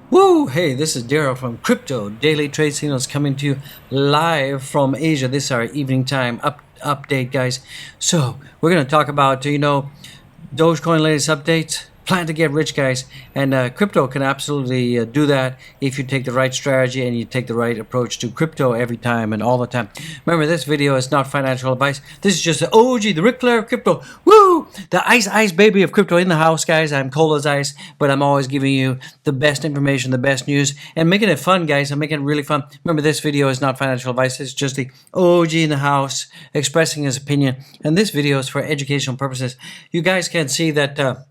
Woo! Hey, this is Daryl from Crypto Daily Trade Signals coming to you live from Asia. This is our evening time update, guys. So we're gonna talk about Dogecoin latest updates. Plan to get rich, guys, and crypto can absolutely do that if you take the right strategy and you take the right approach to crypto every time and all the time. Remember, this video is not financial advice. This is just the OG, the Ric Flair of crypto. Woo! The ice baby of crypto in the house, guys. I'm cold as ice, but I'm always giving you the best information, the best news, and making it fun, guys. I'm making it really fun. Remember, this video is not financial advice. It's just the OG in the house expressing his opinion, and this video is for educational purposes. You guys can see that.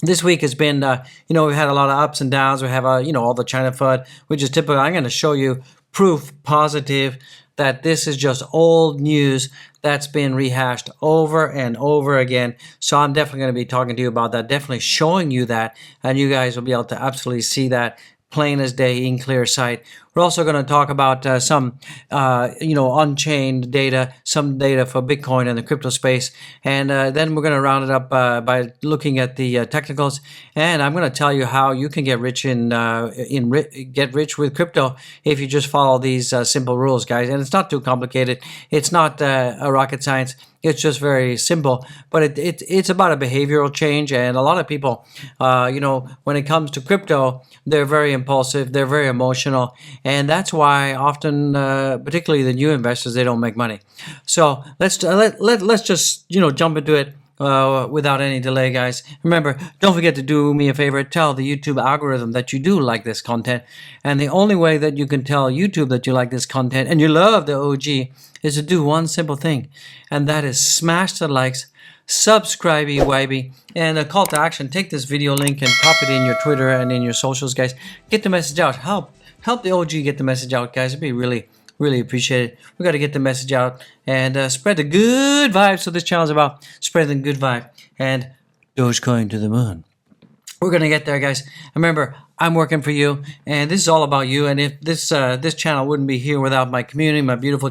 This week has been, we've had a lot of ups and downs. We have, all the China FUD, which is typical. I'm going to show you proof positive that this is just old news that's been rehashed over and over again. So I'm definitely going to be talking to you about that, definitely showing you that, and you guys will be able to absolutely see that plain as day in clear sight. We're also going to talk about some, unchained data, some data for Bitcoin and the crypto space, and then we're going to round it up by looking at the technicals. And I'm going to tell you how you can get rich get rich with crypto if you just follow these simple rules, guys. And it's not too complicated. It's not a rocket science. It's just very simple, but it's about a behavioral change. And a lot of people, when it comes to crypto, they're very impulsive, they're very emotional, and that's why often, particularly the new investors, they don't make money. So let's just jump into it without any delay, guys. Remember, don't forget to do me a favor. Tell the YouTube algorithm that you do like this content. And the only way that you can tell YouTube that you like this content and you love the OG is to do one simple thing. And that is smash the likes, subscribe, YB, and a call to action. Take this video link and pop it in your Twitter and in your socials, guys. Get the message out. Help the OG get the message out, guys. It'd be really appreciate it. We got to get the message out and spread the good vibes. So this channel is about spreading good vibe and Dogecoin to the moon. We're gonna get there, guys. Remember, I'm working for you, and this is all about you. And if this channel wouldn't be here without my community, my beautiful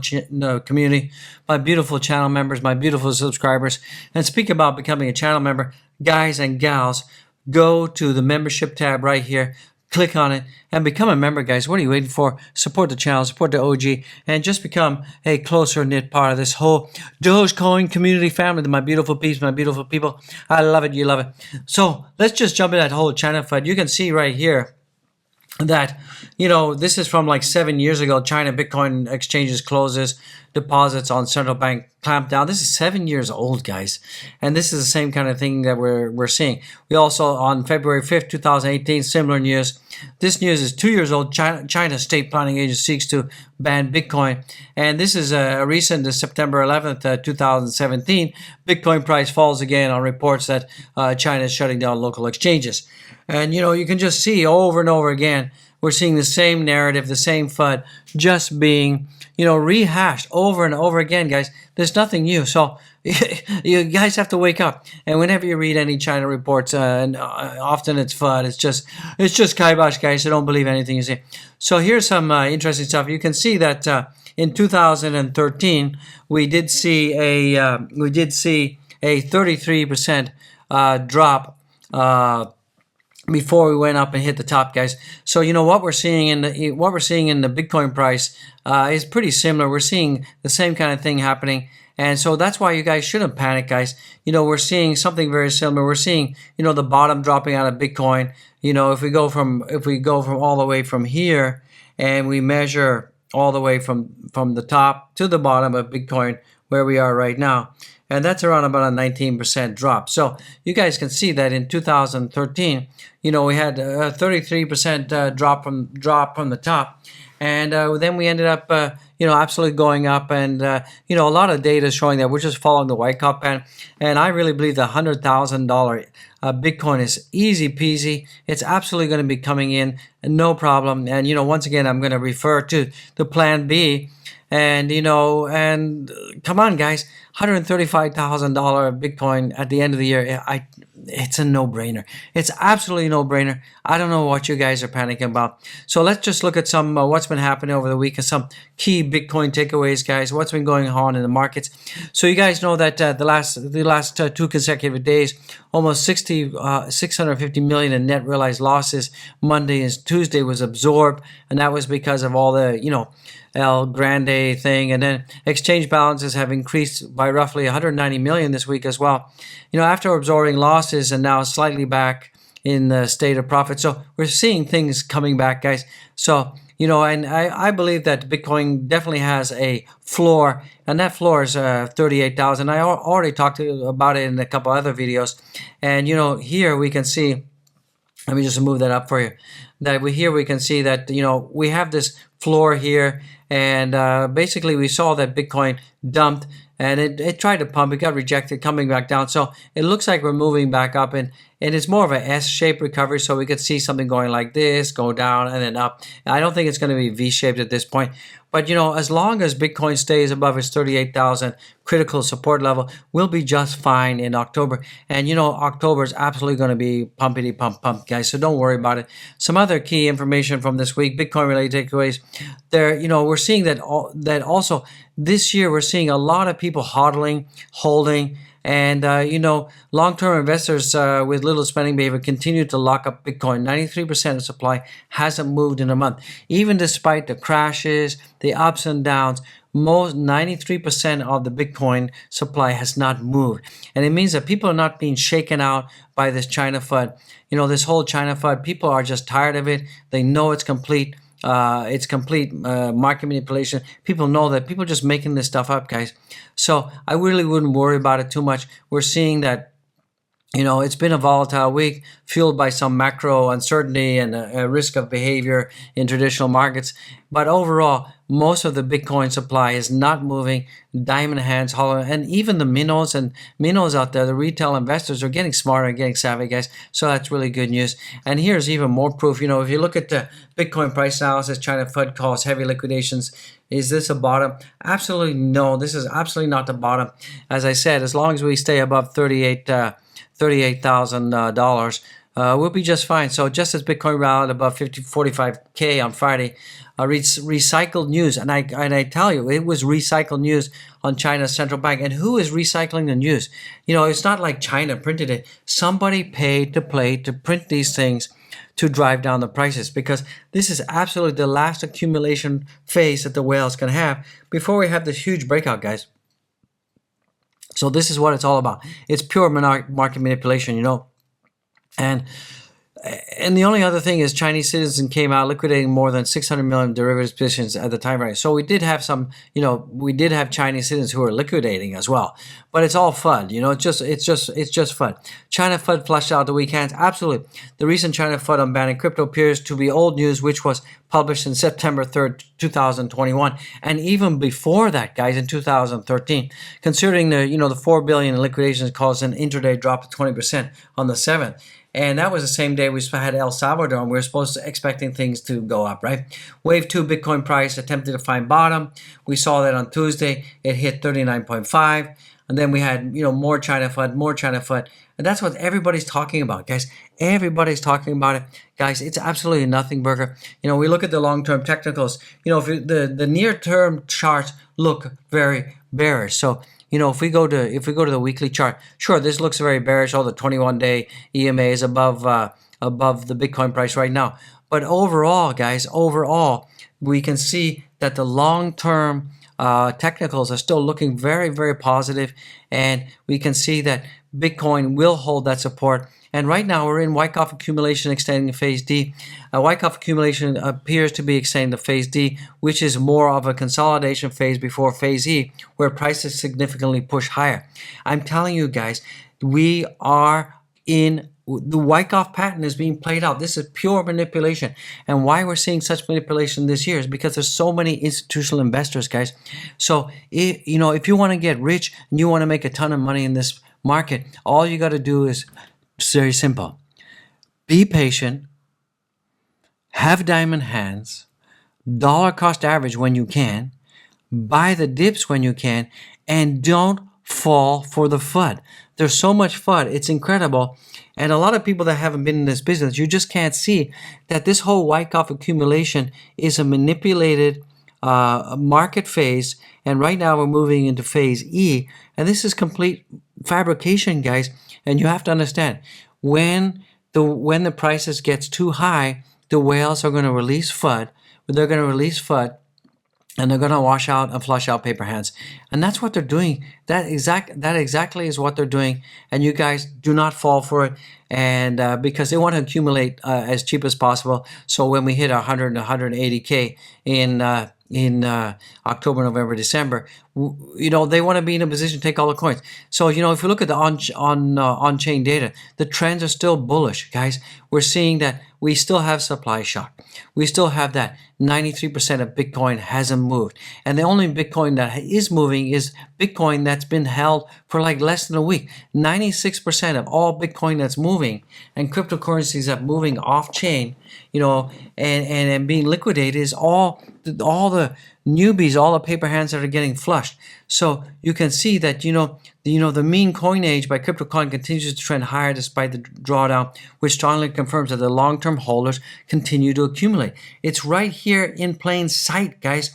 community, my beautiful channel members, my beautiful subscribers. And speak about becoming a channel member, guys and gals, go to the membership tab right here. Click on it and become a member, guys. What are you waiting for? Support the channel, support the OG, and just become a closer knit part of this whole Dogecoin community family. My beautiful peeps, my beautiful people. I love it. You love it. So let's just jump in that whole China FUD. You can see right here that, this is from like 7 years ago. China Bitcoin exchanges closes, deposits on central bank clampdown. This is 7 years old, guys. And this is the same kind of thing that we're seeing. We also, on February 5th, 2018, similar news. This news is 2 years old. China State Planning Agency seeks to ban Bitcoin. And this is a recent, September 11th, 2017. Bitcoin price falls again on reports that China is shutting down local exchanges. And, you can just see over and over again, we're seeing the same narrative, the same FUD, just being, rehashed over and over again, guys. There's nothing new. So you guys have to wake up. And whenever you read any China reports, and often it's FUD, it's just kibosh, guys. So don't believe anything you see. So here's some interesting stuff. You can see that in 2013, we did see a 33% drop. Before we went up and hit the top, guys. So what we're seeing in the Bitcoin price is pretty similar. We're seeing the same kind of thing happening, and so that's why you guys shouldn't panic, guys. We're seeing something very similar. We're seeing the bottom dropping out of Bitcoin. If we go from all the way from here and we measure all the way from the top to the bottom of Bitcoin where we are right now. And that's around about a 19% drop. So you guys can see that in 2013, we had a 33% drop from the top, and then we ended up, absolutely going up. And a lot of data is showing that we're just following the white cup pattern. And I really believe the $100,000 Bitcoin is easy peasy. It's absolutely going to be coming in, no problem. And once again, I'm going to refer to the Plan B. And and come on, guys, $135,000 Bitcoin at the end of the year. It's a no-brainer. It's absolutely no-brainer. I don't know what you guys are panicking about. So let's just look at some what's been happening over the week and some key Bitcoin takeaways, guys. What's been going on in the markets? So you guys know that the last 2 consecutive days, almost 60 650 million in net realized losses. Monday and Tuesday was absorbed, and that was because of all the, El Grande thing. And then exchange balances have increased by roughly 190 million this week as well. After absorbing losses and now slightly back in the state of profit. So we're seeing things coming back, guys. So, and I believe that Bitcoin definitely has a floor, and that floor is 38,000. I already talked about it in a couple other videos. And, here we can see, let me just move that up for you, that we can see that, we have this floor here, and basically we saw that Bitcoin dumped, and it tried to pump, it got rejected, coming back down. So it looks like we're moving back up, and it's more of a S-shaped recovery. So we could see something going like this, go down and then up. I don't think it's going to be V-shaped at this point. But, as long as Bitcoin stays above its 38,000 critical support level, we'll be just fine in October. And, October is absolutely going to be pumpity pump, guys. So don't worry about it. Some other key information from this week, Bitcoin-related takeaways. There, we're seeing that also this year we're seeing a lot of people hodling, holding, and, long-term investors with little spending behavior continue to lock up Bitcoin. 93% of supply hasn't moved in a month. Even despite the crashes, the ups and downs, 93% of the Bitcoin supply has not moved. And it means that people are not being shaken out by this China FUD. This whole China FUD, people are just tired of it. They know it's complete. Market manipulation. People know that people are just making this stuff up, guys. So I really wouldn't worry about it too much. We're seeing that, it's been a volatile week fueled by some macro uncertainty and a risk of behavior in traditional markets. But overall, most of the Bitcoin supply is not moving. Diamond hands, hollow, and even the minnows out there, the retail investors are getting smarter and getting savvy, guys. So that's really good news. And here's even more proof. If you look at the Bitcoin price analysis, China FUD calls heavy liquidations. Is this a bottom? Absolutely no. This is absolutely not the bottom. As I said, as long as we stay above $38,000, we'll be just fine. So just as Bitcoin rallied above 45K on Friday, recycled news, and I tell you, it was recycled news on China's central bank. And who is recycling the news? It's not like China printed it. Somebody paid to print these things to drive down the prices, because this is absolutely the last accumulation phase that the whales can have before we have this huge breakout, guys. So this is what it's all about. It's pure market manipulation, And the only other thing is Chinese citizens came out liquidating more than 600 million derivatives positions at the time, right? So we did have we did have Chinese citizens who were liquidating as well. But it's all FUD, it's just FUD. China FUD flushed out the weak hands. Absolutely. The recent China FUD on banning crypto appears to be old news, which was published in September 3rd, 2021. And even before that, guys, in 2013, considering the 4 billion in liquidations caused an intraday drop of 20% on the 7th. And that was the same day we had El Salvador, and we were expecting things to go up, right? Wave 2 Bitcoin price attempted to find bottom. We saw that on Tuesday. It hit 39.5. And then we had, more China FUD. And that's what everybody's talking about, guys. Everybody's talking about it. Guys, it's absolutely nothing, burger. We look at the long-term technicals. If the near-term charts look very bearish. So, if we go to the weekly chart, sure, this looks very bearish. All the 21-day EMA is above the Bitcoin price right now. But overall, guys, we can see that the long-term technicals are still looking very, very positive, and we can see that Bitcoin will hold that support. And right now we're in Wyckoff accumulation extending to phase D. Wyckoff accumulation appears to be extending to phase D, which is more of a consolidation phase before phase E, where prices significantly push higher. I'm telling you guys, we are in the Wyckoff pattern is being played out. This is pure manipulation. And why we're seeing such manipulation this year is because there's so many institutional investors, guys. So, if you want to get rich and you want to make a ton of money in this market, all you got to do is very simple. Be patient, have diamond hands, dollar cost average when you can, buy the dips when you can, and don't fall for the FUD. There's so much FUD. It's incredible. And a lot of people that haven't been in this business, you just can't see that this whole Wyckoff accumulation is a manipulated market phase. And right now we're moving into phase E. And this is complete fabrication, guys. And you have to understand, when the prices gets too high, the whales are going to release FUD. They're going to release FUD, and they're going to wash out and flush out paper hands. And that's what they're doing. That exactly is what they're doing. And you guys do not fall for it. And because they want to accumulate as cheap as possible. So when we hit 100 and 180K in October, November, December, they want to be in a position to take all the coins. So, if you look at the on-chain data, the trends are still bullish, guys. We're seeing that we still have supply shock. We still have that 93% of Bitcoin hasn't moved. And the only Bitcoin that is moving is Bitcoin that's been held for like less than a week. 96% of all Bitcoin that's moving and cryptocurrencies that moving off-chain, and being liquidated is all the newbies, all the paper hands that are getting flushed. So you can see that, the mean coinage by CryptoCoin continues to trend higher despite the drawdown, which strongly confirms that the long-term holders continue to accumulate. It's right here in plain sight, guys.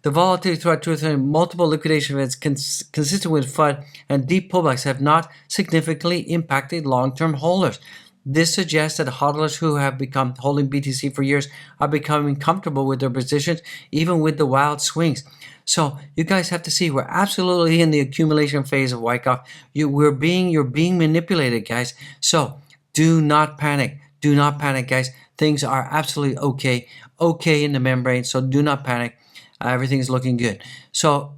The volatility throughout 2020, multiple liquidation events consistent with FUD and deep pullbacks have not significantly impacted long-term holders. This suggests that hodlers who have become holding BTC for years are becoming comfortable with their positions, even with the wild swings. So you guys have to see, we're absolutely in the accumulation phase of Wyckoff. You're being manipulated, guys. So do not panic. Do not panic, guys. Things are absolutely okay in the membrane. So do not panic. Everything's looking good. So,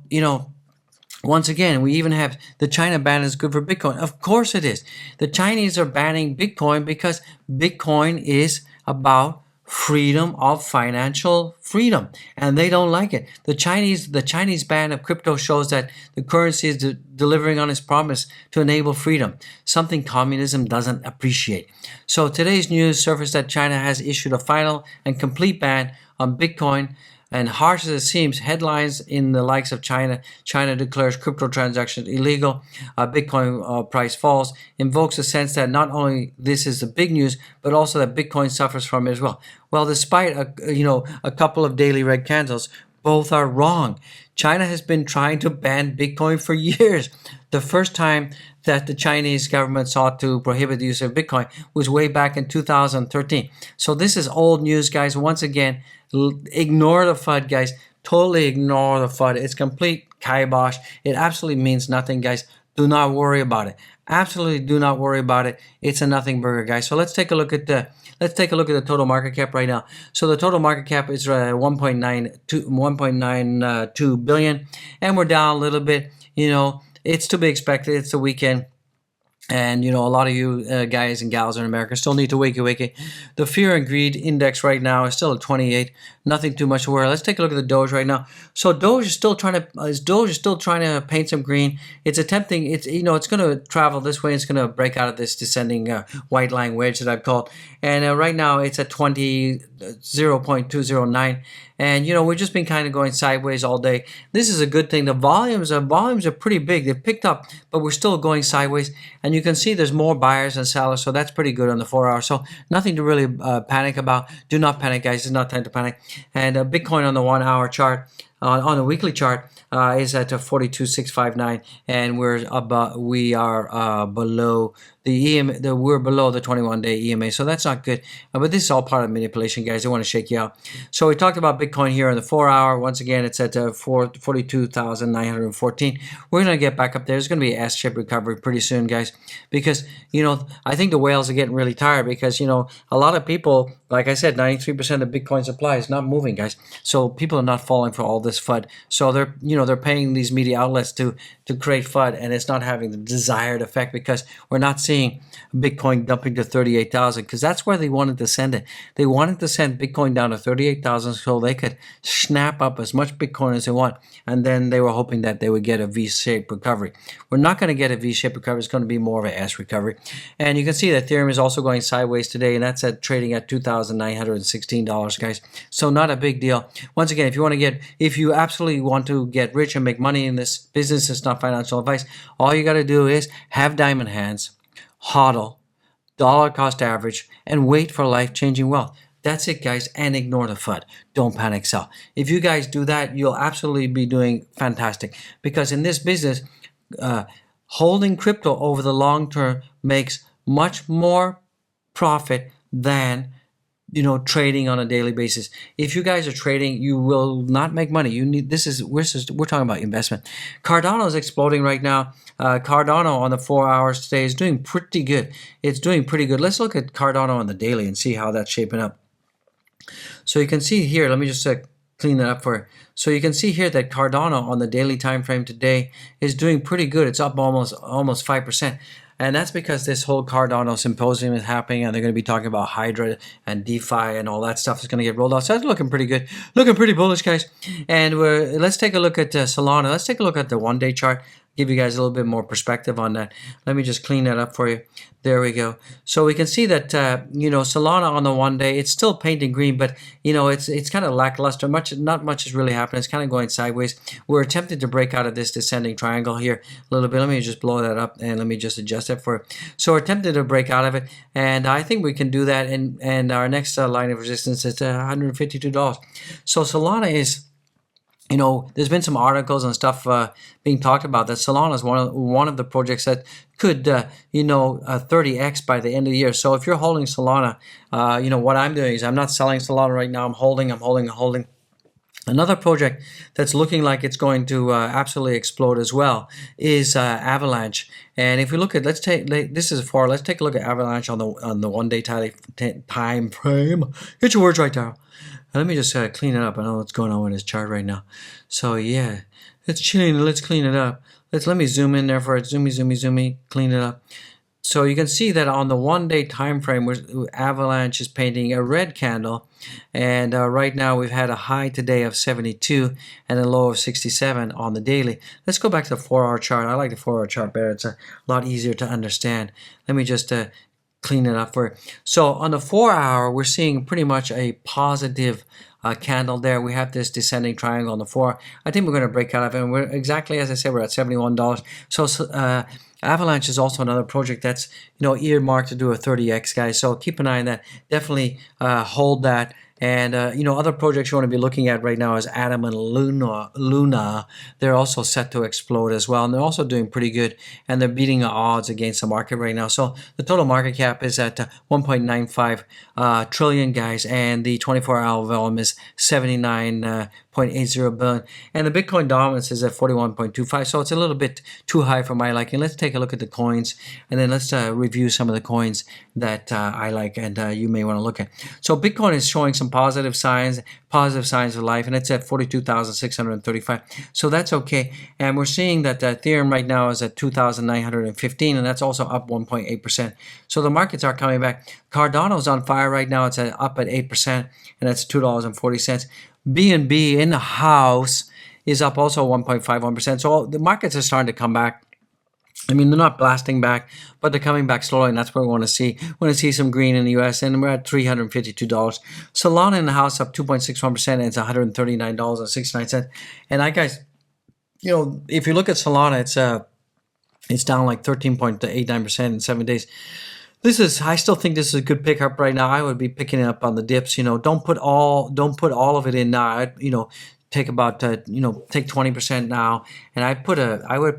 once again, we even have the China ban is good for Bitcoin. Of course it is. The Chinese are banning Bitcoin because Bitcoin is about freedom of financial freedom, and they don't like it. The Chinese ban of crypto shows that the currency is delivering on its promise to enable freedom, something communism doesn't appreciate. So today's news surfaced that China has issued a final and complete ban on Bitcoin. And harsh as it seems, headlines in the likes of China declares crypto transactions illegal, Bitcoin price falls, invokes a sense that not only this is the big news, but also that Bitcoin suffers from it as well. Well, despite a couple of daily red candles, both are wrong. China has been trying to ban Bitcoin for years. The first time that the Chinese government sought to prohibit the use of Bitcoin was way back in 2013. So this is old news, guys. Once again, ignore the FUD, guys. Totally ignore the FUD. It's complete kibosh. It absolutely means nothing, guys. Do not worry about it. Absolutely do not worry about it. It's a nothing burger, guys. So let's take a look at the total market cap right now. So the total market cap is 1.92 billion, and we're down a little bit. It's to be expected. It's the weekend. And, a lot of you guys and gals in America still need to wakey. The fear and greed index right now is still at 28. Nothing too much to worry. Let's take a look at the Doge right now. So Doge is still trying to paint some green. It's attempting, it's going to travel this way. It's going to break out of this descending white line wedge that I've called. And right now it's at 0.209. And, we've just been kind of going sideways all day. This is a good thing. The volumes are pretty big. They've picked up, but we're still going sideways. And you can see there's more buyers than sellers, so that's pretty good on the 4 hour. So nothing to really panic about. Do not panic, guys. It's not time to panic. And Bitcoin on the 1 hour chart, on the weekly chart, is at 42,659, and we are below the EMA. We're below the 21-day EMA, so that's not good. But this is all part of manipulation, guys. They want to shake you out. So we talked about Bitcoin here on the 4 hour. Once again, it's at 42,914. We're going to get back up there. There's going to be an S-shaped recovery pretty soon, guys, because I think the whales are getting really tired because a lot of people, like I said, 93% of Bitcoin supply is not moving, guys. So people are not falling for all this FUD. So they're paying these media outlets to create FUD, and it's not having the desired effect because we're not seeing Bitcoin dumping to 38,000, because that's where they wanted to send it. They wanted to send Bitcoin down to 38,000 so they could snap up as much Bitcoin as they want, and then they were hoping that they would get a V-shaped recovery. We're not going to get a V-shaped recovery. It's going to be more of an S recovery. And you can see that Ethereum is also going sideways today, and that's trading at $2,916, guys. So not a big deal. Once again, if you absolutely want to get rich and make money in this business, it's not financial advice. All you got to do is have diamond hands, hodl, dollar cost average, and wait for life-changing wealth. That's it, guys, and ignore the FUD. Don't panic sell. If you guys do that, you'll absolutely be doing fantastic, because in this business, holding crypto over the long term makes much more profit than trading on a daily basis. If you guys are trading, you will not make money. You need we're talking about investment. Cardano is exploding right now. Cardano on the 4 hours today is doing pretty good. It's doing pretty good. Let's look at Cardano on the daily and see how that's shaping up. So you can see here, let me just clean that up for you. So you can see here that Cardano on the daily time frame today is doing pretty good. It's up almost 5%. And that's because this whole Cardano symposium is happening, and they're going to be talking about Hydra and DeFi and all that stuff is going to get rolled out. So it's looking pretty good, looking pretty bullish, guys. And let's take a look at Solana. Let's take a look at the one-day chart. Give you guys a little bit more perspective on that. Let me just clean that up for you. There we go. So we can see that Solana on the 1 day, it's still painting green, but it's kind of lackluster. Not much is really happening. It's kind of going sideways. We're attempting to break out of this descending triangle here a little bit. Let me just blow that up and let me just adjust it for it. So we're attempting to break out of it, and I think we can do that. And our next line of resistance is $152. So Solana is. There's been some articles and stuff being talked about that Solana is one of the projects that could 30x by the end of the year. So if you're holding Solana, what I'm doing is I'm not selling Solana right now. I'm holding. Another project that's looking like it's going to absolutely explode as well is Avalanche. And if we look at, let's take a look at Avalanche on the 1 day time frame. Get your words right now. Let me just clean it up. I know what's going on with this chart right now. So yeah, it's chilling. Let's clean it up. Let me zoom in there for it. Zoomy. Clean it up. So you can see that on the 1 day time frame, Avalanche is painting a red candle, and right now we've had a high today of 72 and a low of 67 on the daily. Let's go back to the 4 hour chart. I like the 4 hour chart better. It's a lot easier to understand. Let me just clean it up for it. So on the 4 hour, we're seeing pretty much a positive candle there. We have this descending triangle on the 4. I think we're going to break out of it. And we're exactly as I said, we're at $71. So Avalanche is also another project that's earmarked to do a 30x, guys. So keep an eye on that. Definitely hold that. And other projects you want to be looking at right now is Atom and Luna. They're also set to explode as well, and they're also doing pretty good, and they're beating the odds against the market right now. So the total market cap is at 1.95 trillion, guys, and the 24-hour volume is 79.80 billion, and the Bitcoin dominance is at 41.25. So it's a little bit too high for my liking. Let's take a look at the coins, and then let's review some of the coins that I like and you may want to look at. So Bitcoin is showing some positive signs of life, and it's at 42,635. So that's okay. And we're seeing that Ethereum right now is at 2,915, and that's also up 1.8%. So the markets are coming back. Cardano's on fire right now. It's up at 8%, and that's $2.40. BNB in the house is up also 1.51%. So the markets are starting to come back. I mean, they're not blasting back, but they're coming back slowly, and that's what we want to see. We want to see some green in the U.S., and we're at $352. Solana in the house up 2.61%, and it's $139.69. And guys, if you look at Solana, it's down like 13.89% in 7 days. I still think this is a good pickup right now. I would be picking it up on the dips. Don't put all of it in now. Take about take 20% now, and I would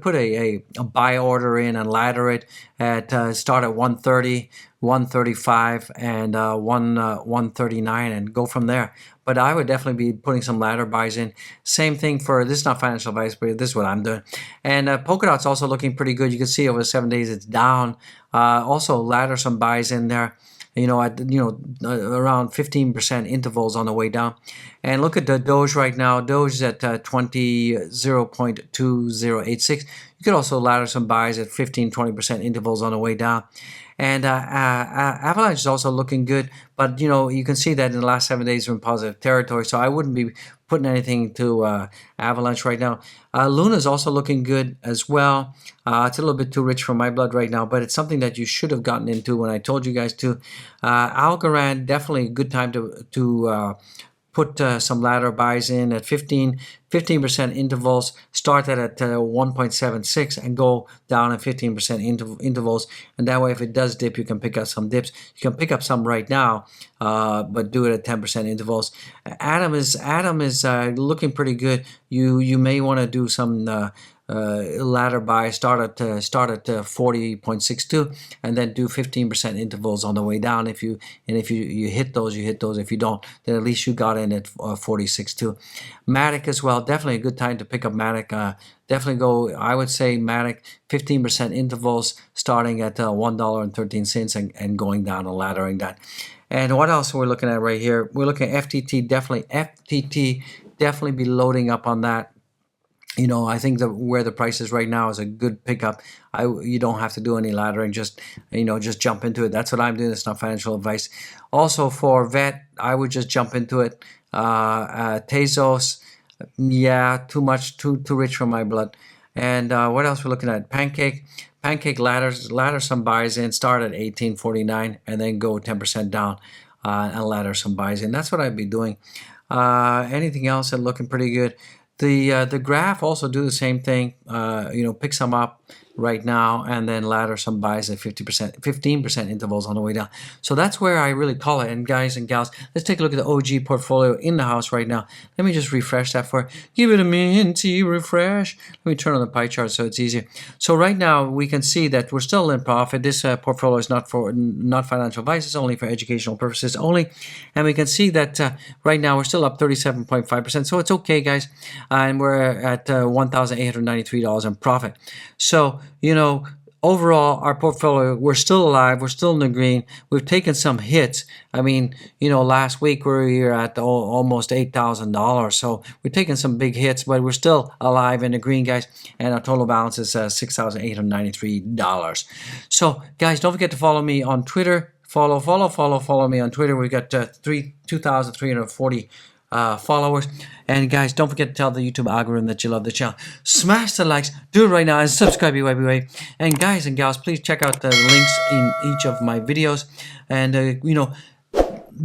put a buy order in and ladder it at start at 130, 135, and 139, and go from there. But I would definitely be putting some ladder buys in. Same thing for this is not financial advice, but this is what I'm doing. And Polkadot's also looking pretty good. You can see over 7 days it's down. Also ladder some buys in there. At around 15% intervals on the way down. And look at the Doge right now. Doge is at 0.2086. You could also ladder some buys at 15-20% intervals on the way down. And Avalanche is also looking good, but you can see that in the last 7 days we're in positive territory. So I wouldn't be putting anything to Avalanche right now. Luna is also looking good as well. It's a little bit too rich for my blood right now, but it's something that you should have gotten into when I told you guys to. Algorand, definitely a good time to put some ladder buys in at 15% intervals. Start that at 1.76 and go down at 15% intervals. And that way, if it does dip, you can pick up some dips. You can pick up some right now, but do it at 10% intervals. Atom is looking pretty good. You may want to do some ladder buy, start at 40.62, and then do 15% intervals on the way down. If you hit those, you hit those. If you don't, then at least you got in at 46.2. Matic as well, definitely a good time to pick up Matic. Definitely go, I would say Matic 15% intervals starting at $1.13 and going down and laddering that. And what else are we looking at right here? We're looking at FTT, definitely be loading up on that. You know, I think where the price is right now is a good pickup. You don't have to do any laddering, just jump into it. That's what I'm doing. It's not financial advice. Also for VET, I would just jump into it. Tezos, yeah, too much, too rich for my blood. And what else we're looking at? Pancake ladder some buys in, start at 18.49 and then go 10% down and ladder some buys in. That's what I'd be doing. Anything else that looking pretty good? The graph also do the same thing. Pick some up right now and then ladder some buys at 15% intervals on the way down. So that's where I really call it. And guys and gals, let's take a look at the OG portfolio in the house right now. Let me just refresh that for you. Give it a minty refresh. Let me turn on the pie chart so it's easier. So right now we can see that we're still in profit. This portfolio is not financial advice. It's only for educational purposes only. And we can see that right now we're still up 37.5%. So it's okay, guys. And we're at $1,893 in profit. So overall, our portfolio, we're still alive. We're still in the green. We've taken some hits. I mean, last week we were here at almost $8,000. So we're taking some big hits, but we're still alive in the green, guys. And our total balance is $6,893. So, guys, don't forget to follow me on Twitter. Follow me on Twitter. We've got 2,340 followers. And guys, don't forget to tell the YouTube algorithm that you love the channel. Smash the likes, do it right now, and subscribe. And guys and gals, please check out the links in each of my videos. And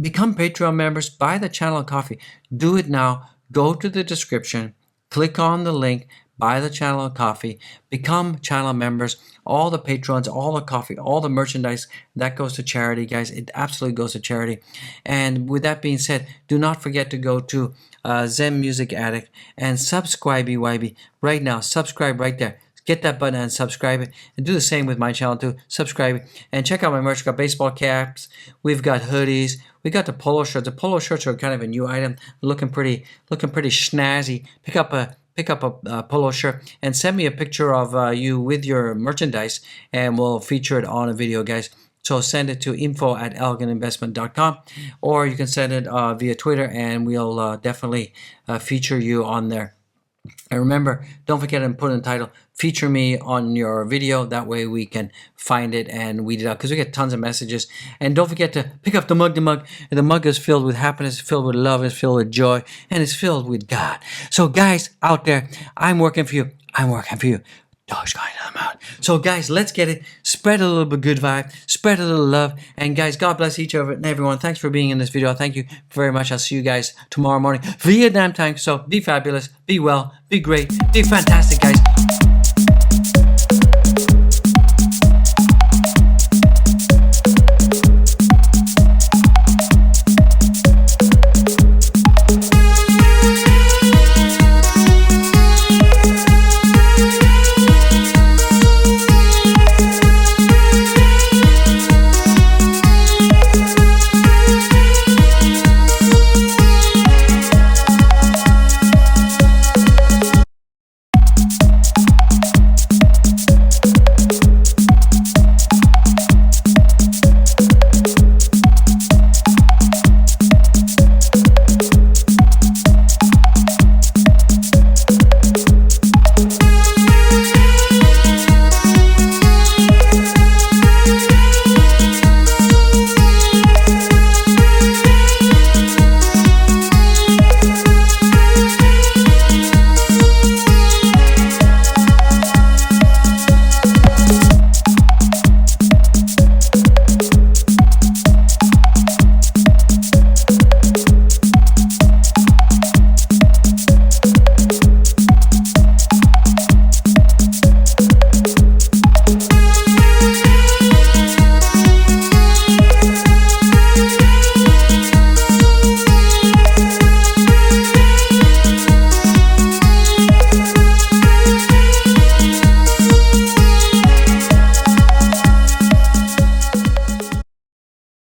become Patreon members. Buy the channel coffee. Do it now. Go to the description, click on the link, buy the channel coffee, become channel members. All the patrons, all the coffee, all the merchandise, that goes to charity, guys. It absolutely goes to charity. And with that being said, do not forget to go to Zen Music Addict and subscribe right now. Subscribe right there. Get that button and subscribe it. And do the same with my channel too. Subscribe it. And check out my merch. We've got baseball caps. We've got hoodies. We got the polo shirts. The polo shirts are kind of a new item. Looking pretty snazzy. Pick up a polo shirt and send me a picture of you with your merchandise and we'll feature it on a video, guys. So send it to info@elegantinvestment.com or you can send it via Twitter and we'll definitely feature you on there. And remember, don't forget and put in the title, feature me on your video. That way we can find it and weed it out because we get tons of messages. And don't forget to pick up the mug. And the mug is filled with happiness, filled with love, it's filled with joy, and it's filled with God. So guys out there, I'm working for you. Dogecoin, I'm out. So guys, let's get it. Spread a little bit good vibe. Spread a little love. And guys, God bless each of it and everyone. Thanks for being in this video. Thank you very much. I'll see you guys tomorrow morning, Vietnam time. So be fabulous, be well, be great, be fantastic, guys.